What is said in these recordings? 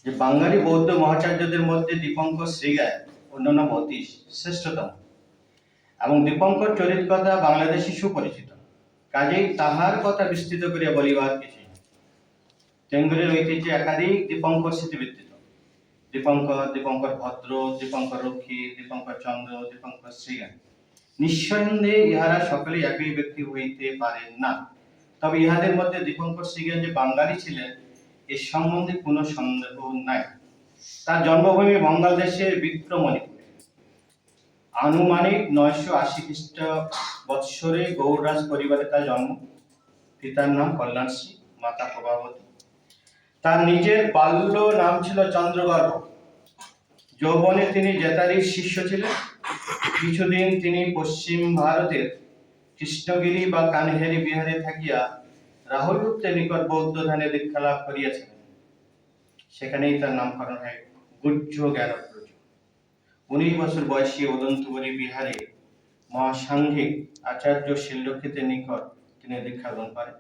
যে বাঙালি বৌদ্ধ মহাচার্যদের মধ্যে দীপঙ্কর শ্রীগায় অন্যান্য অতি শ্রেষ্ঠতম এবং দীপঙ্কর চরিতকথা বাংলাদেশে সুপরিচিত, কাজেই তাহার কথা বিস্তৃত করিয়া বলিবার কিছু নাই। টেঙ্গুরের ঐতিহ্যে একাধিক দীপঙ্কর স্মৃতিবিদ্যুত, দীপঙ্কর, দীপঙ্কর ভদ্র, দীপঙ্কর রক্ষী, দীপঙ্কর চন্দ্র, দীপঙ্কর শ্রীগায়। নিঃসন্দেহে ইহারা সকলেই একই ব্যক্তি হইতে পারেন না, তবে ইহাদের মধ্যে দীপঙ্কর শ্রীগায় যে বাঙালি ছিলেন এ সম্বন্ধে কোনো সন্দেহ নাই। তার জন্মভূমি বাংলাদেশের বিক্রমণিপুরে। আনুমানিক 980 খ্রিস্টবৎসরে গৌড়রাজ পরিবারে তার জন্ম। পিতার নাম কল্যাণশ্রী, মাতা প্রভাবতী। তার নিজের বাল্য নাম ছিল চন্দ্রগর্ভ। যৌবনে তিনি জেতারির শিষ্য ছিলেন। কিছুদিন তিনি পশ্চিম ভারতের কৃষ্ণগিরি বা কানহেরি বিহারে থাকিয়া রাহুলগুপ্তের নিকট বৌদ্ধ ধ্যানে দীক্ষা লাভ করিয়াছিলেন। সেখানেই তার নামকরণ হয় গুহ্য জ্ঞানব্রজ। 19 বছর বয়সী উদন্তপুরী বিহারে মহাসাংঘিক আচার্য শিলরক্ষিতের নিকট তিনি দীক্ষা গ্রহণ করেন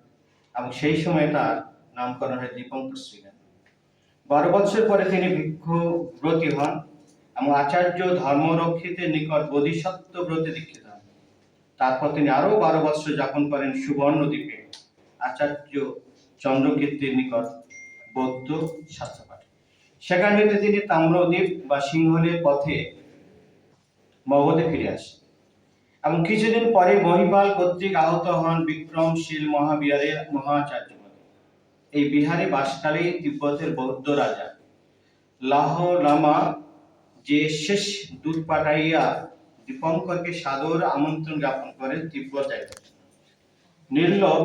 এবং সেই সময় তার নামকরণ হয় দীপঙ্কর শ্রীগায়। 12 বছর পরে তিনি ভিক্ষুব্রতী হন এবং আচার্য ধর্মরক্ষিতের নিকট বোধিসত্ত্ব ব্রতে দীক্ষিত হন। তারপর তিনি আরো 12 বছর যাপন করেন সুবর্ণদ্বীপে আচার্য চন্দ্রকীর্তির নিকট বৌদ্ধ শাস্ত্র পাঠে। সেখান হইতে তিনি তাম্রদ্বীপ বা সিংহলের পথে মগধে ফিরে আসেন এবং কিছুদিন পরে মহিপাল কর্তৃক আহত হন বিক্রমশীল মহাবিহারের মহাচার্য। এই বিহারে বাসকালেই তিব্বতের বৌদ্ধ রাজা লাহ লামা যে শেষ দূত পাঠাইয়া দীপঙ্করকে সাদর আমন্ত্রণ জ্ঞাপন করেন তিব্বত যাইবার। নির্লোভ